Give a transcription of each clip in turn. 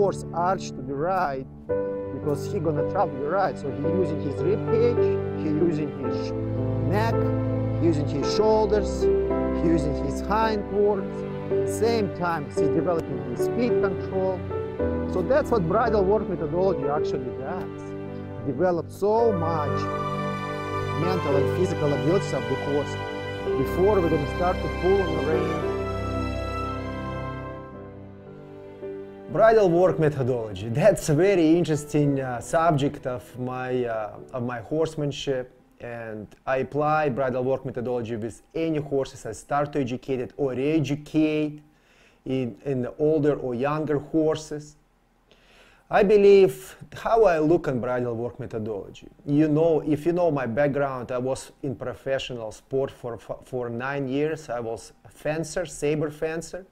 horse arch to the right because he's gonna travel to the right. So he's using his rib cage, he's using his neck, he's using his shoulders, he's using his hindquarters. Same time, he's developing his speed control. So that's what bridle work methodology actually does. Develop so much mental and physical abilities of the horse before we're going to start to pull on the rein. Bridle work methodology. That's a very interesting subject of my horsemanship, and I apply bridle work methodology with any horses I start to educate it or re-educate in the older or younger horses. I believe how I look on bridle work methodology. You know, if you know my background, I was in professional sport for 9 years. I was a fencer, saber fencer,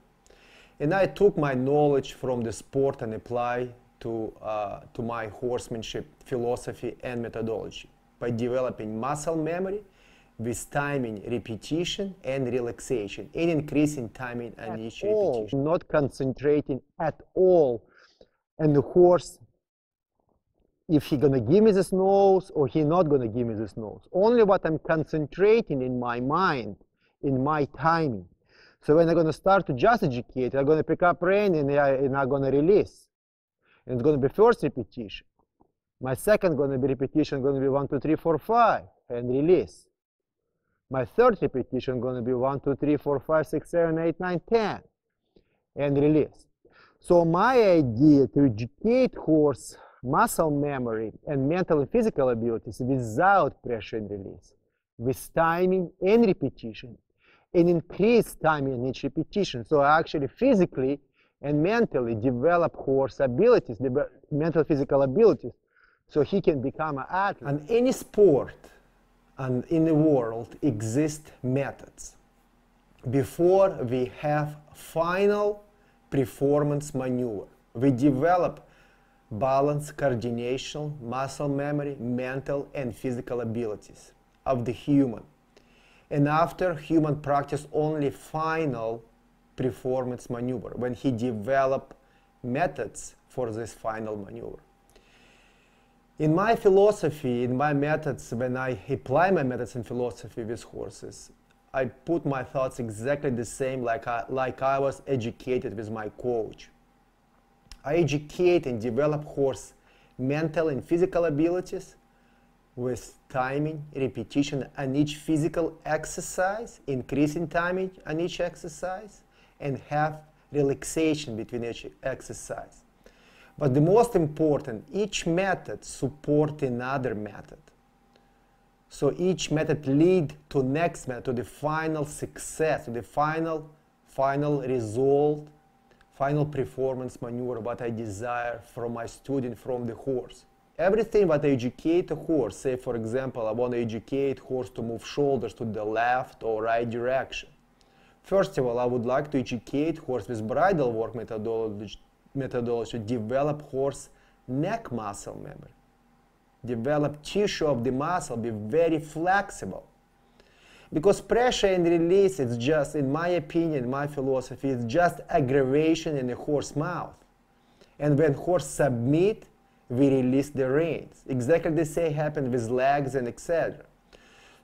and I took my knowledge from the sport and apply to my horsemanship philosophy and methodology by developing muscle memory with timing, repetition, and relaxation, and increasing timing on each repetition. Not concentrating at all on the horse, if he gonna give me this nose or he not gonna give me this nose. Only what I'm concentrating in my mind, in my timing. So when I'm gonna start to just educate, I'm gonna pick up rein and I'm gonna release. And it's gonna be first repetition. My second gonna be repetition, gonna be 1, 2, 3, 4, 5, and release. My third repetition gonna be 1, 2, 3, 4, 5, 6, 7, 8, 9, 10, and release. So my idea to educate horse muscle memory and mental and physical abilities without pressure and release, with timing and repetition, and increase timing in each repetition. So I actually physically and mentally develop horse abilities, mental physical abilities, so he can become an athlete. On any sport in the world exist methods before we have final performance maneuver. We develop balance, coordination, muscle memory, mental and physical abilities of the human. And after, human practice only final performance maneuver, when he develop methods for this final maneuver. In my philosophy, in my methods, when I apply my methods in philosophy with horses, I put my thoughts exactly the same like I was educated with my coach. I educate and develop horse mental and physical abilities with timing, repetition on each physical exercise, increasing timing on each exercise, and have relaxation between each exercise. But the most important, each method supports another method. So each method leads to next method, to the final success, to the final result, final performance maneuver, what I desire from my student, from the horse. Everything what I educate a horse, say for example, I want to educate horse to move shoulders to the left or right direction. First of all, I would like to educate horse with bridle work methodology to develop horse neck muscle memory. Develop tissue of the muscle, be very flexible. Because pressure and release, it's just, in my opinion, my philosophy, it's just aggravation in the horse mouth. And when horse submit, we release the reins. Exactly the same happens with legs and etc.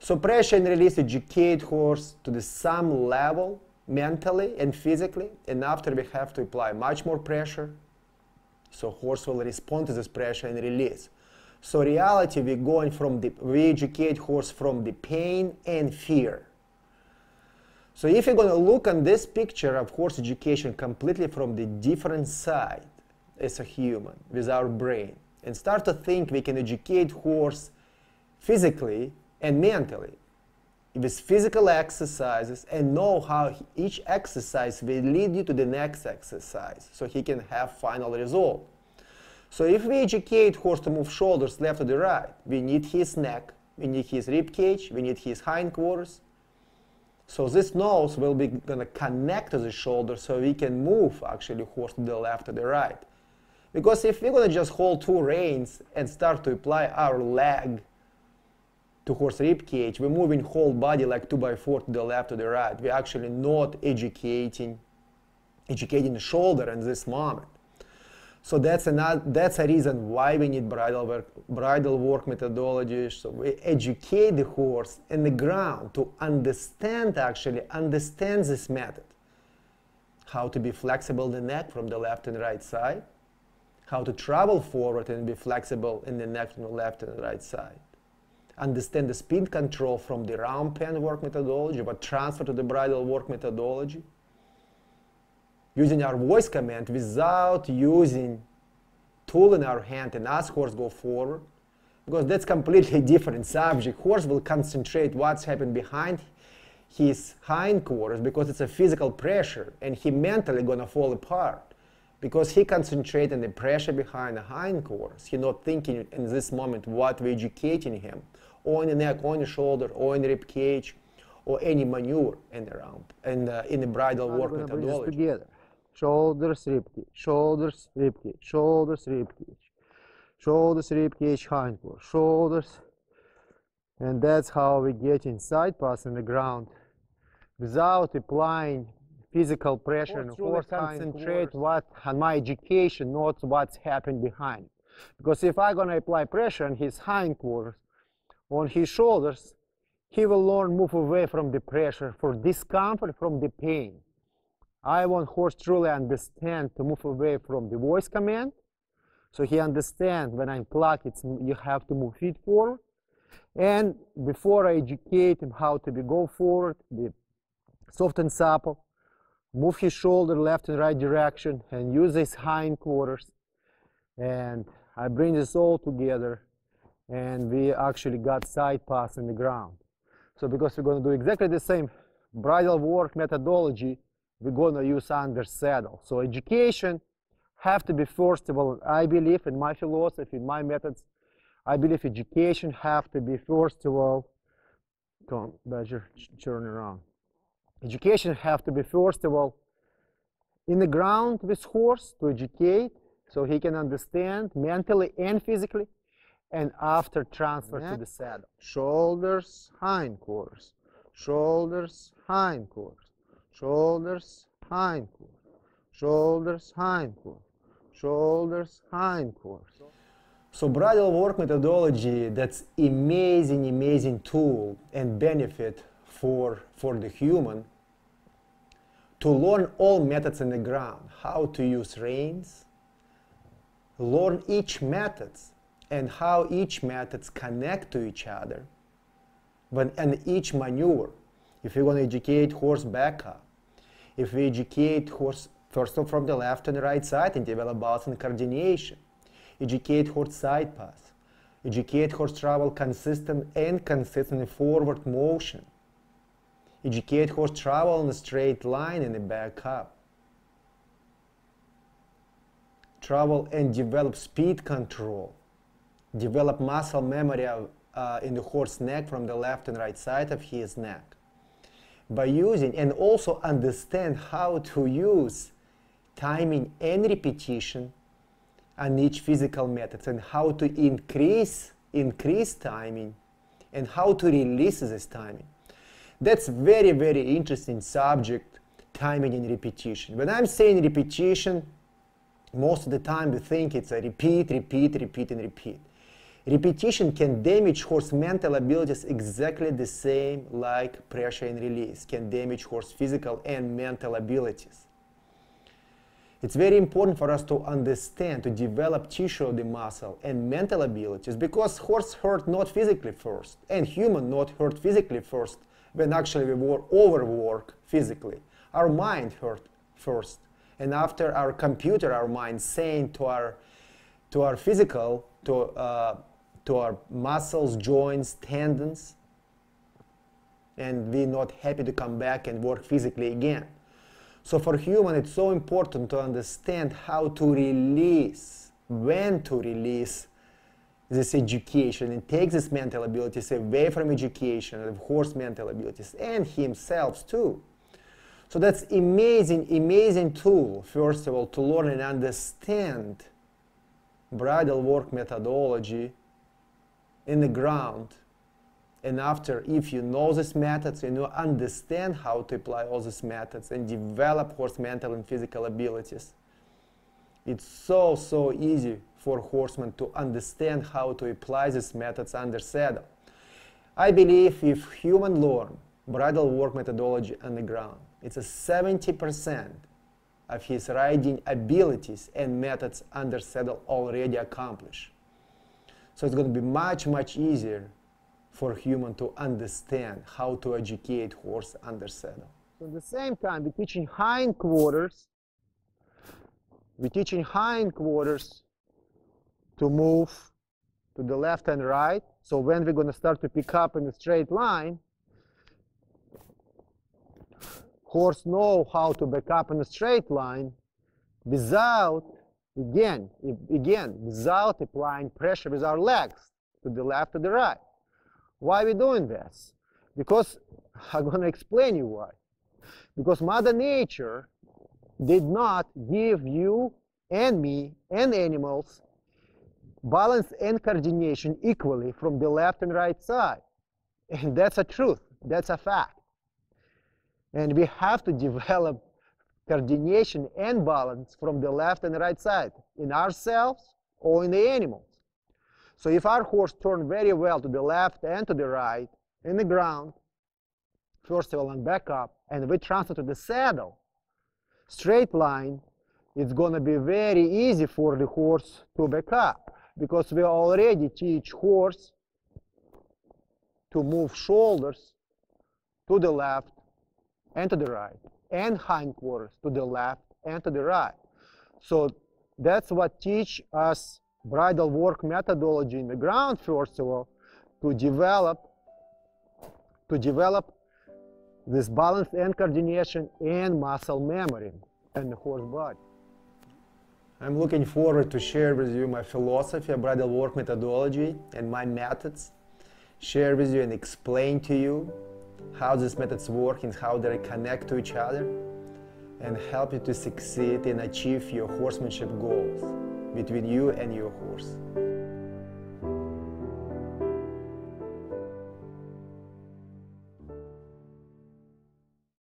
So pressure and release educate horse to the some level, mentally and physically, and after we have to apply much more pressure, so horse will respond to this pressure and release. So reality, we educate horse from the pain and fear. So if you're going to look on this picture of horse education completely from the different side as a human, with our brain, and start to think we can educate horse physically and mentally, with physical exercises, and know how each exercise will lead you to the next exercise, so he can have final result. So if we educate horse to move shoulders left to the right, we need his neck, we need his rib cage, we need his hindquarters. So this nose will be gonna connect to the shoulder, so we can move actually horse to the left to the right. Because if we're gonna just hold two reins and start to apply our leg to horse rib cage, we're moving whole body like 2x4 to the left to the right. We're actually not educating the shoulder in this moment. So that's a reason why we need bridle work methodology. So we educate the horse in the ground to understand this method. How to be flexible in the neck from the left and right side. How to travel forward and be flexible in the neck from the left and right side. Understand the speed control from the round pen work methodology, but transfer to the bridle work methodology. Using our voice command without using tool in our hand and ask horse go forward, because that's completely different subject. Horse will concentrate what's happened behind his hindquarters because it's a physical pressure, and he mentally gonna fall apart because he concentrates on the pressure behind the hindquarters. He not thinking in this moment what we're educating him, or in the neck, or in the shoulder, or in the rib cage, or any maneuver in the round, and in the bridle work methodology. Together. Shoulders, ribcage, shoulders, ribcage, shoulders, ribcage, shoulders, ribcage, hindquarters, shoulders. And that's how we get in side pass in the ground without applying physical pressure, and horse concentrate what on my education, not what's happened behind. Because if I'm gonna apply pressure on his hindquarters, on his shoulders, he will learn move away from the pressure for discomfort, from the pain. I want horse truly understand to move away from the voice command, so he understands when I'm pluck, you have to move feet forward. And before I educate him how to go forward, be soft and supple, move his shoulder left and right direction, and use his hindquarters. And I bring this all together, and we actually got side pass in the ground. So because we're going to do exactly the same bridle work methodology, we're going to use under saddle. So education have to be, first of all, I believe in my philosophy, in my methods, I believe education have to be, first of all, come on, Badger, turn around. Education have to be, first of all, in the ground with horse to educate so he can understand mentally and physically, and after transfer to the saddle. Shoulders, hindquarters, shoulders, hindquarters, shoulders, hindquarters, shoulders, hindquarters, shoulders, hindquarters. So bridle work methodology, that's amazing tool and benefit for the human to learn all methods in the ground, how to use reins, learn each methods and how each methods connect to each other and each maneuver. If you're going to educate horse back up, if we educate horse first of all from the left and right side and develop balance and coordination, educate horse side pass, educate horse travel consistent forward motion, educate horse travel in a straight line in the back up, travel and develop speed control, develop muscle memory in the horse neck from the left and right side of his neck. By using and also understand how to use timing and repetition on each physical methods, and how to increase timing and how to release this timing. That's very interesting subject, timing and repetition. When I'm saying repetition, most of the time we think it's a repeat. Repetition can damage horse mental abilities exactly the same like pressure and release can damage horse physical and mental abilities. It's very important for us to understand, to develop tissue of the muscle and mental abilities, because horse hurt not physically first, and human not hurt physically first when actually we were overwork physically. Our mind hurt first, and after our computer, our mind saying to our physical, to our muscles, joints, tendons, and we're not happy to come back and work physically again. So for human, it's so important to understand how to release, when to release this education and take this mental abilities away from education of horse mental abilities and himself too. So that's amazing tool, first of all, to learn and understand bridle work methodology in the ground. And after, if you know these methods and you understand how to apply all these methods and develop horse mental and physical abilities, It's so easy for horsemen to understand how to apply these methods under saddle. I believe if human learn bridle work methodology on the ground, it's a 70% of his riding abilities and methods under saddle already accomplished. So it's going to be much easier for human to understand how to educate horse under saddle. So at the same time, we're teaching hindquarters. We're teaching hindquarters to move to the left and right. So when we're going to start to pick up in a straight line, horse know how to back up in a straight line without, again, without applying pressure with our legs to the left or the right. Why are we doing this? Because I'm going to explain you why. Because Mother Nature did not give you and me and animals balance and coordination equally from the left and right side. And that's a truth. That's a fact. And we have to develop coordination and balance from the left and right side in ourselves or in the animals. So if our horse turns very well to the left and to the right in the ground, first of all, and back up, and we transfer to the saddle, straight line, it's going to be very easy for the horse to back up, because we already teach horse to move shoulders to the left and to the right, and hindquarters to the left and to the right. So that's what teach us bridle work methodology in the ground, first of all, to develop this balance and coordination and muscle memory in the horse body. I'm looking forward to share with you my philosophy of bridle work methodology and my methods, share with you and explain to you how these methods work and how they connect to each other, and help you to succeed and achieve your horsemanship goals between you and your horse.